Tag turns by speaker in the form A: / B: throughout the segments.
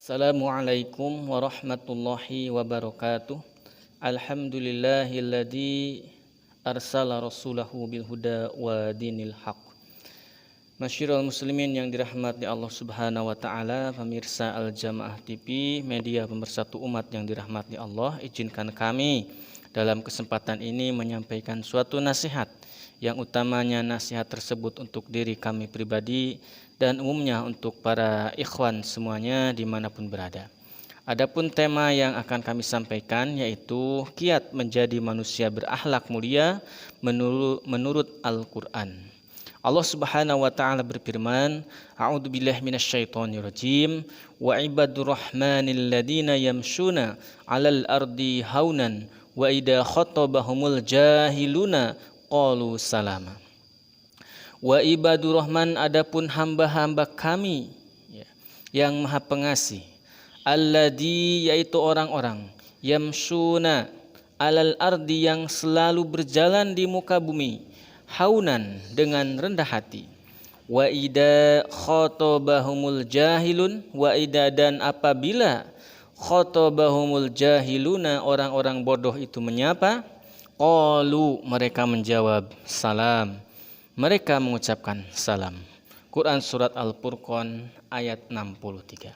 A: Assalamualaikum warahmatullahi wabarakatuh. Alhamdulillahilladzi arsala rasulahu bil huda wa dinil haq. Masyiral muslimin yang dirahmati Allah Subhanahu wa taala, pemirsa Al-Jamaah TV, media pemersatu umat yang dirahmati Allah, izinkan kami dalam kesempatan ini menyampaikan suatu nasihat yang utamanya nasihat tersebut untuk diri kami pribadi dan umumnya untuk para ikhwan semuanya dimanapun berada. Adapun tema yang akan kami sampaikan yaitu kiat menjadi manusia berakhlak mulia menurut Al-Quran. Allah Subhanahu wa taala berfirman, A'udzubillahi minasyaitonirrajim, wa ibadur rahmanil ladzina yamshuna 'alal ardi haunan wa idza khatabahumul jahiluna qalu salama. Wa ibadur rahman, adapun hamba-hamba kami yang maha pengasih, alladzi, yaitu orang-orang, yamsuna alal ardi, yang selalu berjalan di muka bumi, haunan, dengan rendah hati, wa idza khatabahumul jahilun, wa idza, dan apabila khatabahumul jahiluna, orang-orang bodoh itu menyapa, qalu, mereka menjawab salam, mereka mengucapkan salam. Quran surat Al-Furqan ayat 63.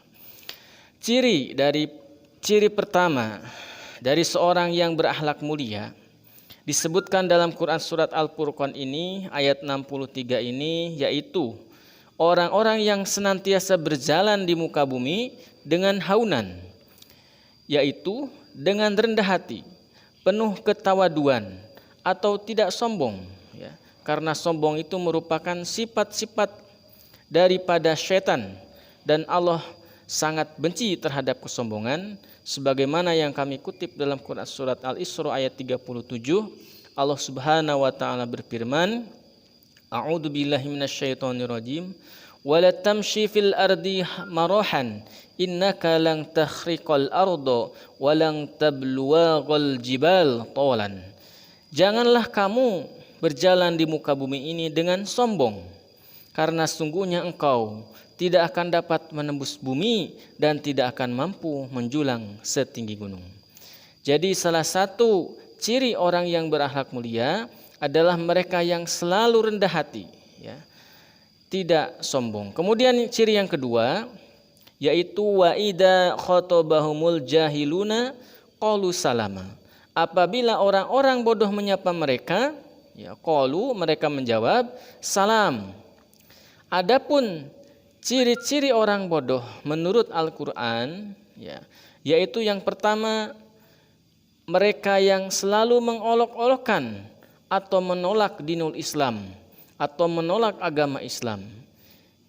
A: Ciri pertama dari seorang yang berakhlak mulia disebutkan dalam Quran surat Al-Furqan ini ayat 63 ini, yaitu orang-orang yang senantiasa berjalan di muka bumi dengan haunan, yaitu dengan rendah hati, penuh ketawaduan atau tidak sombong, ya. Karena sombong itu merupakan sifat-sifat daripada syaitan, dan Allah sangat benci terhadap kesombongan, sebagaimana yang kami kutip dalam Quran surat Al-Isra ayat 37. Allah Subhanahu wa taala berfirman, A'udzubillahi minasyaitonirrajim, wala tamshi fil ardi marahan innaka lang takhriqal arda wa lang tabluwaghal jibal tawalan. Janganlah kamu berjalan di muka bumi ini dengan sombong, karena sungguhnya engkau tidak akan dapat menembus bumi dan tidak akan mampu menjulang setinggi gunung. Jadi salah satu ciri orang yang berakhlak mulia adalah mereka yang selalu rendah hati, ya, tidak sombong. Kemudian ciri yang kedua yaitu wa idza khatabahumul jahiluna qalu salama. Apabila orang-orang bodoh menyapa mereka, ya, qalu, mereka menjawab salam. Adapun ciri-ciri orang bodoh menurut Al-Quran, ya, yaitu yang pertama, mereka yang selalu mengolok-olokkan atau menolak dinul Islam atau menolak agama Islam.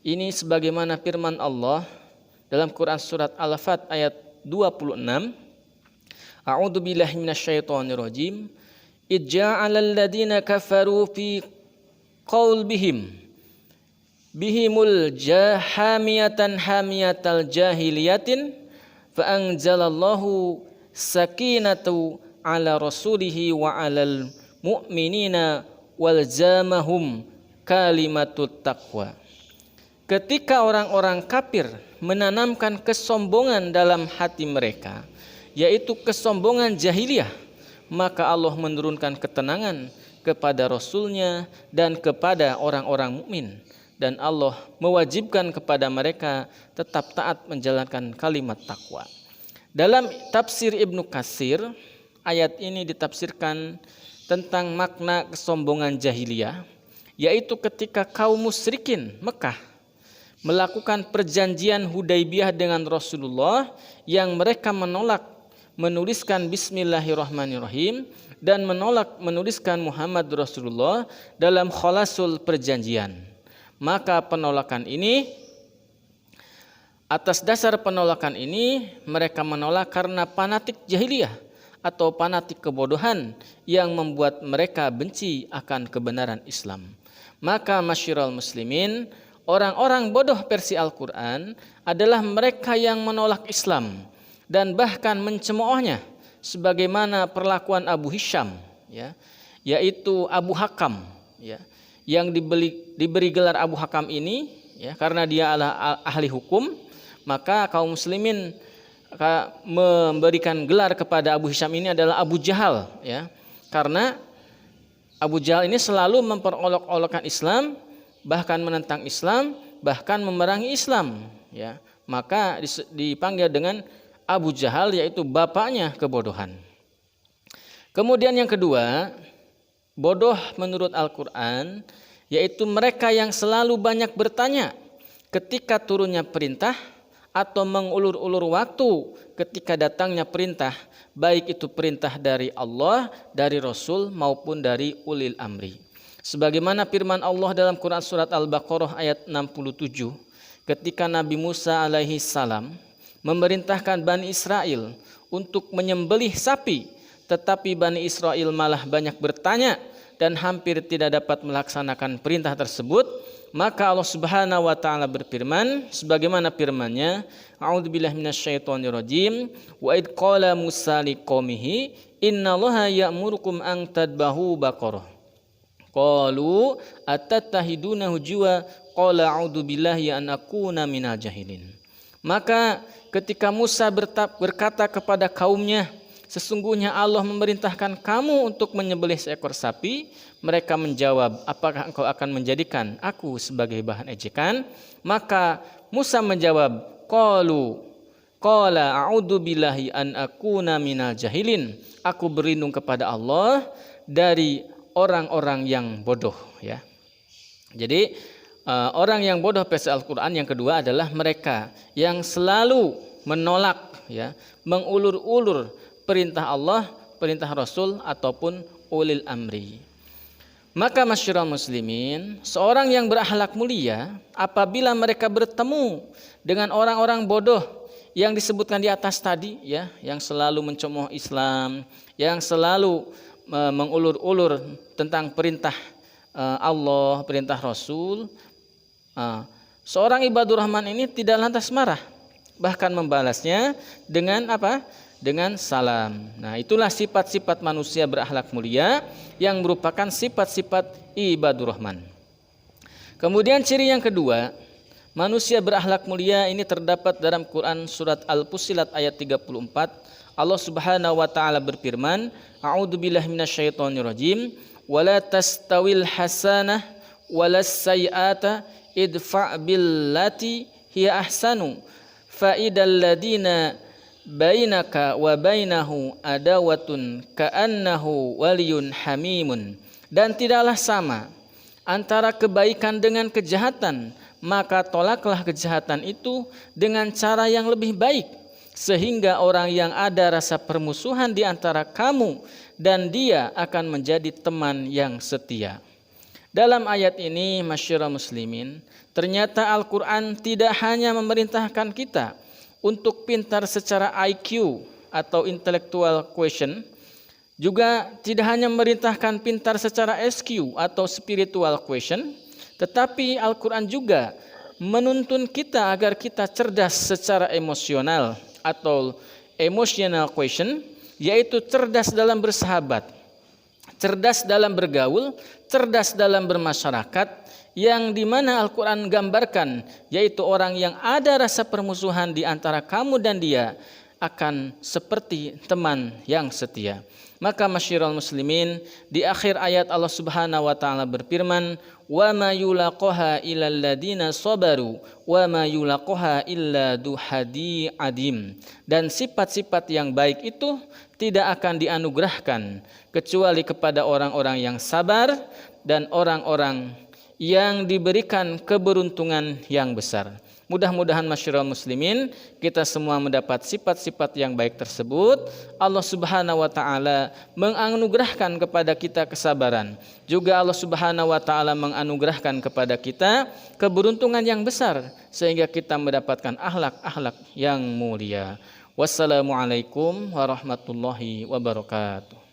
A: Ini sebagaimana firman Allah dalam Quran surat Al-Fat ayat 26, A'udzubillahi minasyaitonirrajim, Ija'alal ladina kafaru fi qawlbihim bihimul jahamiyatan hamiyatal jahiliyatin fa'anzalallahu sakinatu ala rasulihi wa alal mu'minina wal zamahum kalimatut taqwa. Ketika orang-orang kafir menanamkan kesombongan dalam hati mereka, yaitu kesombongan jahiliyah, maka Allah menurunkan ketenangan kepada Rasulnya dan kepada orang-orang mukmin, dan Allah mewajibkan kepada mereka tetap taat menjalankan kalimat takwa. Dalam tafsir Ibnu Katsir, ayat ini ditafsirkan tentang makna kesombongan jahiliyah, yaitu ketika kaum musyrikin Mekah melakukan perjanjian Hudaybiyah dengan Rasulullah, yang mereka menolak menuliskan Bismillahirrahmanirrahim dan menolak menuliskan Muhammad Rasulullah dalam kholasul perjanjian. Maka penolakan ini, atas dasar penolakan ini, mereka menolak karena fanatik jahiliyah atau fanatik kebodohan yang membuat mereka benci akan kebenaran Islam. Maka masyiral muslimin, orang-orang bodoh versi Al-Quran adalah mereka yang menolak Islam dan bahkan mencemoohnya, sebagaimana perlakuan Abu Hisham, ya, yaitu Abu Hakam, ya, yang diberi gelar Abu Hakam ini, ya, karena dia adalah ahli hukum, maka kaum muslimin memberikan gelar kepada Abu Hisham ini adalah Abu Jahal, ya. Karena Abu Jahal ini selalu memperolok-olokkan Islam, bahkan menentang Islam, bahkan memerangi Islam, ya. Maka dipanggil dengan Abu Jahal, yaitu bapaknya kebodohan. Kemudian yang kedua, bodoh menurut Al-Quran, yaitu mereka yang selalu banyak bertanya ketika turunnya perintah atau mengulur-ulur waktu ketika datangnya perintah, baik itu perintah dari Allah, dari Rasul maupun dari ulil amri. Sebagaimana firman Allah dalam Quran surat Al-Baqarah ayat 67, ketika Nabi Musa alaihi salam memerintahkan Bani Israel untuk menyembelih sapi, tetapi Bani Israel malah banyak bertanya dan hampir tidak dapat melaksanakan perintah tersebut, maka Allah Subhanahu wa taala berfirman sebagaimana firman-Nya, A'udzubillahi minasyaitonirrajim, wa id qala Musa liqaumihi innallaha ya'murukum an tadbahu baqarah. Qalu atattahiduna hujwa qala a'udzubillahi an akuna minal jahilin. Maka ketika Musa berkata kepada kaumnya, sesungguhnya Allah memerintahkan kamu untuk menyembelih seekor sapi. Mereka menjawab, apakah engkau akan menjadikan aku sebagai bahan ejekan? Maka Musa menjawab, qala a'udzu billahi an akuna minal jahilin. Aku berlindung kepada Allah dari orang-orang yang bodoh, ya. Jadi orang yang bodoh versi Al-Qur'an yang kedua adalah mereka yang selalu menolak, ya, mengulur-ulur perintah Allah, perintah Rasul ataupun ulil amri. Maka masyiral muslimin, seorang yang berakhlak mulia apabila mereka bertemu dengan orang-orang bodoh yang disebutkan di atas tadi, ya, yang selalu mencemooh Islam, yang selalu mengulur-ulur tentang perintah Allah, perintah Rasul, seorang ibadur rahman ini tidak lantas marah, bahkan membalasnya dengan apa? Dengan salam. Nah, itulah sifat-sifat manusia berakhlak mulia yang merupakan sifat-sifat ibadur rahman. Kemudian ciri yang kedua, manusia berakhlak mulia ini terdapat dalam Quran surat Al-Fussilat ayat 34. Allah Subhanahu wa taala berfirman, A'udzubillahi minasyaitonirrajim, wala tastawil hasanah walas sayyi'ata idfa' billati hiya ahsanu fa idal ladina bainaka wa bainahu adawatun ka'annahu waliyun hamimun. Dan tidaklah sama antara kebaikan dengan kejahatan, maka tolaklah kejahatan itu dengan cara yang lebih baik, sehingga orang yang ada rasa permusuhan di antara kamu dan dia akan menjadi teman yang setia. Dalam ayat ini, masyiral muslimin, ternyata Al-Quran tidak hanya memerintahkan kita untuk pintar secara IQ atau intellectual quotient, juga tidak hanya memerintahkan pintar secara SQ atau spiritual quotient, tetapi Al-Quran juga menuntun kita agar kita cerdas secara emosional atau emotional quotient, yaitu cerdas dalam bersahabat, cerdas dalam bergaul, cerdas dalam bermasyarakat, yang dimana Al-Quran gambarkan, yaitu orang yang ada rasa permusuhan di antara kamu dan dia akan seperti teman yang setia. Maka masyiral muslimin, di akhir ayat Allah Subhanahu wa taala berfirman, wa ma yulaqaha illal ladina sabaru wa ma yulaqaha illa du hadi adim. Dan sifat-sifat yang baik itu tidak akan dianugerahkan kecuali kepada orang-orang yang sabar dan orang-orang yang diberikan keberuntungan yang besar. Mudah-mudahan masyiral muslimin kita semua mendapat sifat-sifat yang baik tersebut. Allah Subhanahu wa taala menganugerahkan kepada kita kesabaran. Juga Allah Subhanahu wa taala menganugerahkan kepada kita keberuntungan yang besar sehingga kita mendapatkan akhlak-akhlak yang mulia. Wassalamualaikum warahmatullahi wabarakatuh.